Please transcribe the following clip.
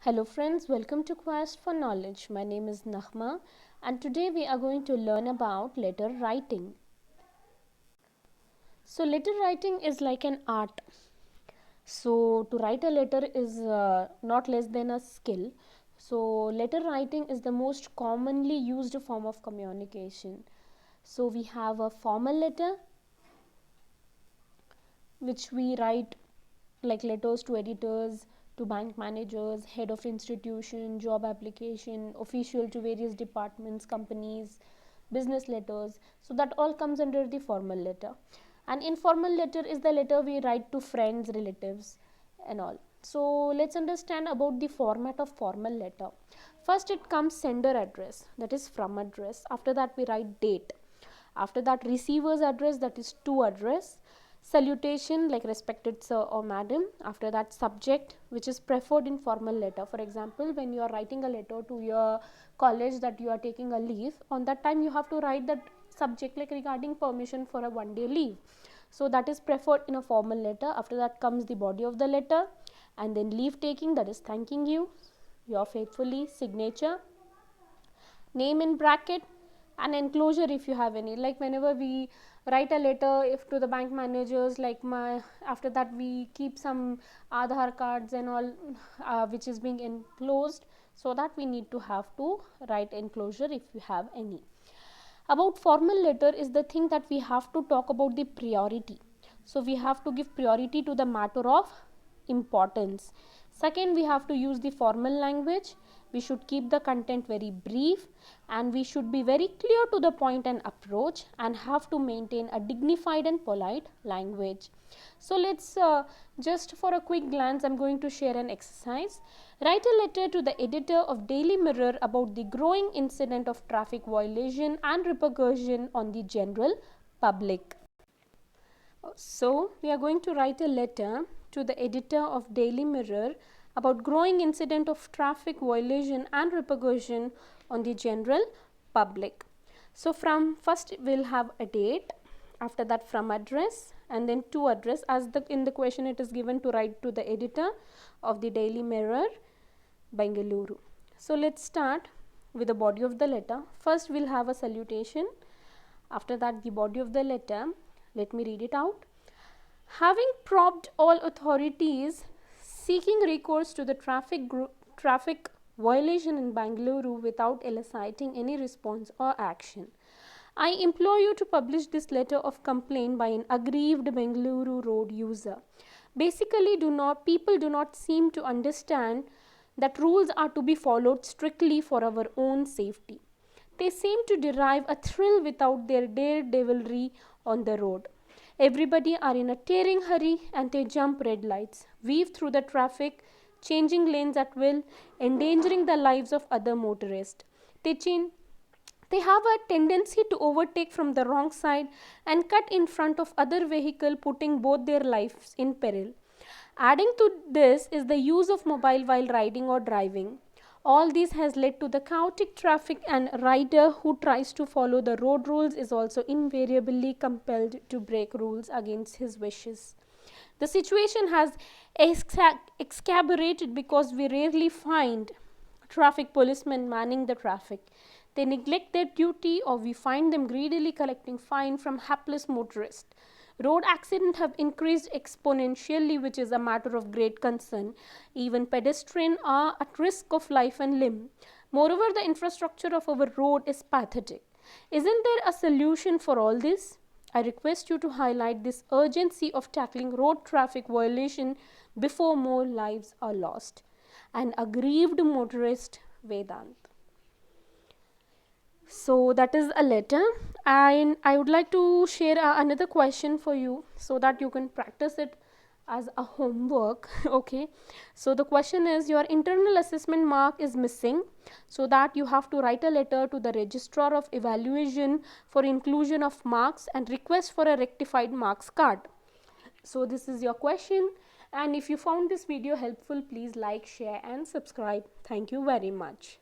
Hello friends, welcome to Quest for Knowledge. My name is Nahma and today we are going to learn about letter writing. So letter writing is like an art. So to write a letter is not less than a skill. So letter writing is the most commonly used form of communication. So we have a formal letter which we write like letters to editors, to bank managers, head of institution, job application, official to various departments, companies, business letters. So that all comes under the formal letter. And informal letter is the letter we write to friends, relatives and all. So let's understand about the format of formal letter. First it comes sender address, that is from address. After that we write date. After that receiver's address, that is to address. Salutation like respected sir or madam. After that subject, which is preferred in formal letter. For example, when you are writing a letter to your college that you are taking a leave, on that time you have to write that subject like regarding permission for a one-day leave. So that is preferred in a formal letter. After that comes the body of the letter, and then leave taking, that is thanking you, your faithfully, signature, name in bracket, and enclosure if you have any. Like whenever we write a letter if to the bank managers, like after that we keep some Aadhaar cards and all which is being enclosed, so that we need to have to write enclosure if you have any. About formal letter is the thing that we have to talk about the priority. So we have to give priority to the matter of importance. Second, we have to use the formal language. We should keep the content very brief, and we should be very clear to the point and approach, and have to maintain a dignified and polite language. So let's just for a quick glance, I'm going to share an exercise. Write a letter to the editor of Daily Mirror about the growing incident of traffic violation and repercussion on the general public. So we are going to write a letter to the editor of Daily Mirror about growing incident of traffic violation and repercussion on the general public. So from first we'll have a date, after that from address, and then to address, as in the question it is given to write to the editor of the Daily Mirror, Bengaluru. So let's start with the body of the letter. First we'll have a salutation. After that the body of the letter, let me read it out. Having probed all authorities seeking recourse to the traffic violation in Bengaluru without eliciting any response or action, I implore you to publish this letter of complaint by an aggrieved Bengaluru road user. Basically, people do not seem to understand that rules are to be followed strictly for our own safety. They seem to derive a thrill without their daredevilry on the road. Everybody are in a tearing hurry, and they jump red lights, weave through the traffic, changing lanes at will, endangering the lives of other motorists. They have a tendency to overtake from the wrong side and cut in front of other vehicle, putting both their lives in peril. Adding to this is the use of mobile while riding or driving. All this has led to the chaotic traffic, and a rider who tries to follow the road rules is also invariably compelled to break rules against his wishes. The situation has exacerbated because we rarely find traffic policemen manning the traffic. They neglect their duty, or we find them greedily collecting fine from hapless motorists. Road accidents have increased exponentially, which is a matter of great concern. Even pedestrians are at risk of life and limb. Moreover, the infrastructure of our road is pathetic. Isn't there a solution for all this? I request you to highlight this urgency of tackling road traffic violation before more lives are lost. An aggrieved motorist, Vedant. So that is a letter, and I would like to share another question for you so that you can practice it as a homework. Okay, so the question is, your internal assessment mark is missing, so that you have to write a letter to the registrar of evaluation for inclusion of marks and request for a rectified marks card. So this is your question, and if you found this video helpful, please like, share and subscribe. Thank you very much.